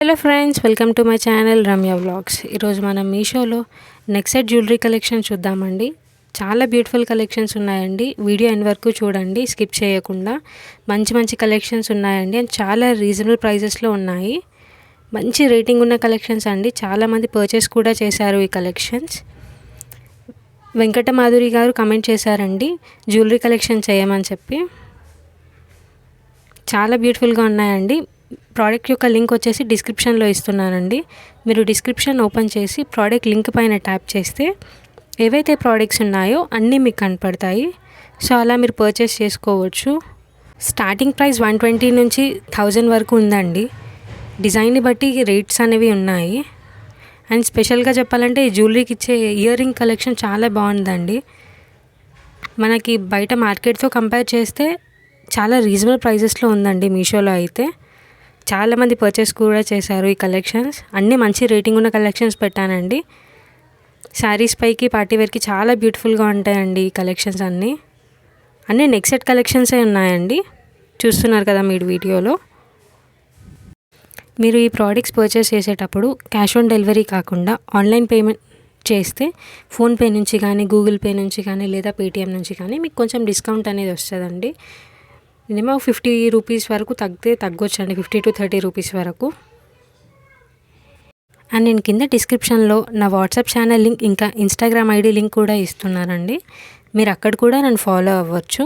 Hello friends, welcome to my channel Ramya vlogs. ఈరోజు మనం మీషోలో నెక్ సెట్ జ్యువెలరీ కలెక్షన్ చూద్దామండి. చాలా బ్యూటిఫుల్ కలెక్షన్స్ ఉన్నాయండి. వీడియో ఎండ్ వరకు చూడండి, స్కిప్ చేయకుండా. మంచి మంచి కలెక్షన్స్ ఉన్నాయండి అండ్ చాలా రీజనబుల్ ప్రైజెస్లో ఉన్నాయి. మంచి రేటింగ్ ఉన్న కలెక్షన్స్ అండి. చాలామంది పర్చేస్ కూడా చేశారు ఈ కలెక్షన్స్. వెంకట మాధురి గారు కమెంట్ చేశారండి జ్యువెలరీ కలెక్షన్ చేయమని చెప్పి. చాలా బ్యూటిఫుల్గా ఉన్నాయండి. ప్రోడక్ట్ యొక్క లింక్ వచ్చేసి డిస్క్రిప్షన్లో ఇస్తున్నానండి. మీరు డిస్క్రిప్షన్ ఓపెన్ చేసి ప్రోడక్ట్ లింక్ పైన ట్యాప్ చేస్తే ఏవైతే ప్రోడక్ట్స్ ఉన్నాయో అన్నీ మీకు కనపడతాయి. సో అలా మీరు పర్చేస్ చేసుకోవచ్చు. స్టార్టింగ్ ప్రైస్ 120 నుంచి 1000 వరకు ఉందండి. డిజైన్ని బట్టి రేట్స్ అనేవి ఉన్నాయి. అండ్ స్పెషల్గా చెప్పాలంటే ఈ జ్యువెలరీకి ఇచ్చే ఇయర్ రింగ్ కలెక్షన్ చాలా బాగుందండి. మనకి బయట మార్కెట్తో కంపేర్ చేస్తే చాలా రీజనబుల్ ప్రైజెస్లో ఉందండి. మీషోలో అయితే చాలామంది పర్చేస్ కూడా చేశారు ఈ కలెక్షన్స్. అన్నీ మంచి రేటింగ్ ఉన్న కలెక్షన్స్ పెట్టానండి. శారీస్ పైకి పార్టీవేర్కి చాలా బ్యూటిఫుల్గా ఉంటాయండి ఈ కలెక్షన్స్ అన్నీ నెక్ సెట్ కలెక్షన్సే ఉన్నాయండి. చూస్తున్నారు కదా మీరు వీడియోలో. మీరు ఈ ప్రోడక్ట్స్ పర్చేస్ చేసేటప్పుడు క్యాష్ ఆన్ డెలివరీ కాకుండా ఆన్లైన్ పేమెంట్ చేస్తే ఫోన్పే నుంచి కానీ, గూగుల్ పే నుంచి కానీ, లేదా పేటిఎం నుంచి కానీ మీకు కొంచెం డిస్కౌంట్ అనేది వస్తుందండి. మినిమం 50 రూపీస్ వరకు తగ్గొచ్చండి, 50 to 30 రూపీస్ వరకు. అండ్ నేను కింద డిస్క్రిప్షన్లో నా వాట్సాప్ ఛానల్ లింక్ ఇంకా ఇన్స్టాగ్రామ్ ఐడి లింక్ కూడా ఇస్తున్నానండి. మీరు అక్కడ కూడా నన్ను ఫాలో అవ్వచ్చు.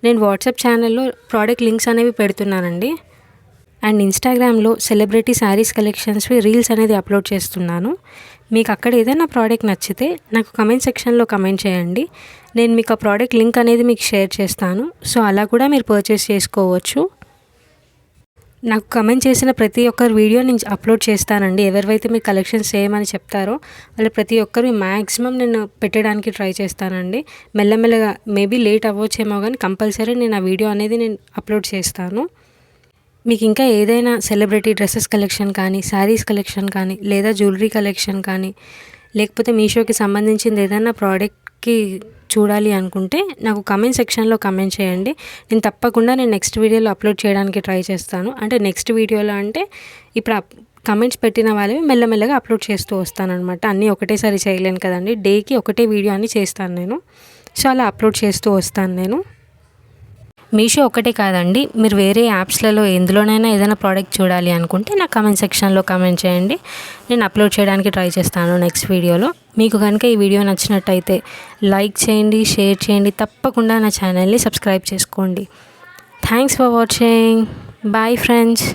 నేను వాట్సాప్ ఛానల్లో ప్రోడక్ట్ లింక్స్ అనేవి పెడుతున్నానండి. అండ్ ఇన్స్టాగ్రామ్లో సెలబ్రిటీ శారీస్ కలెక్షన్స్వి రీల్స్ అనేది అప్లోడ్ చేస్తున్నాను. మీకు అక్కడ ఏదైనా ప్రోడక్ట్ నచ్చితే నాకు కమెంట్ సెక్షన్లో కమెంట్ చేయండి. నేను మీకు ఆ ప్రోడక్ట్ లింక్ అనేది మీకు షేర్ చేస్తాను. సో అలా కూడా మీరు పర్చేస్ చేసుకోవచ్చు. నాకు కమెంట్ చేసిన ప్రతి ఒక్కరి వీడియో నేను అప్లోడ్ చేస్తానండి. ఎవరైతే మీరు కలెక్షన్స్ చేయమని చెప్తారో వాళ్ళు ప్రతి ఒక్కరు మ్యాక్సిమం నేను పెట్టడానికి ట్రై చేస్తానండి. మెల్లమెల్లగా మేబీ లేట్ అవ్వచ్చేమో కానీ కంపల్సరీ నేను ఆ వీడియో అనేది నేను అప్లోడ్ చేస్తాను. మీకు ఇంకా ఏదైనా సెలబ్రిటీ డ్రెస్సెస్ కలెక్షన్ కానీ, శారీస్ కలెక్షన్ కానీ, లేదా జ్యువెలరీ కలెక్షన్ కానీ, లేకపోతే మీషోకి సంబంధించింది ఏదైనా ప్రోడక్ట్కి చూడాలి అనుకుంటే నాకు కమెంట్ సెక్షన్లో కమెంట్ చేయండి. నేను తప్పకుండా నెక్స్ట్ వీడియోలో అప్లోడ్ చేయడానికి ట్రై చేస్తాను. అంటే నెక్స్ట్ వీడియోలో అంటే ఇప్పుడు కమెంట్స్ పెట్టిన వాళ్ళవి మెల్లమెల్లగా అప్లోడ్ చేస్తూ వస్తానన్నమాట. అన్నీ ఒకటేసారి చేయలేను కదండి. డేకి ఒకటే వీడియో అని చేస్తాను నేను. సో అలా అప్లోడ్ చేస్తూ వస్తాను నేను. మీషో ఒకటే కాదండి, మీరు వేరే యాప్స్లలో ఎందులోనైనా ఏదైనా ప్రోడక్ట్ చూడాలి అనుకుంటే నాకు కమెంట్ సెక్షన్లో కమెంట్ చేయండి. నేను అప్లోడ్ చేయడానికి ట్రై చేస్తాను నెక్స్ట్ వీడియోలో. మీకు కనుక ఈ వీడియో నచ్చినట్టయితే లైక్ చేయండి, షేర్ చేయండి. తప్పకుండా నా ఛానల్ని సబ్స్క్రైబ్ చేసుకోండి. Thanks for watching. Bye friends.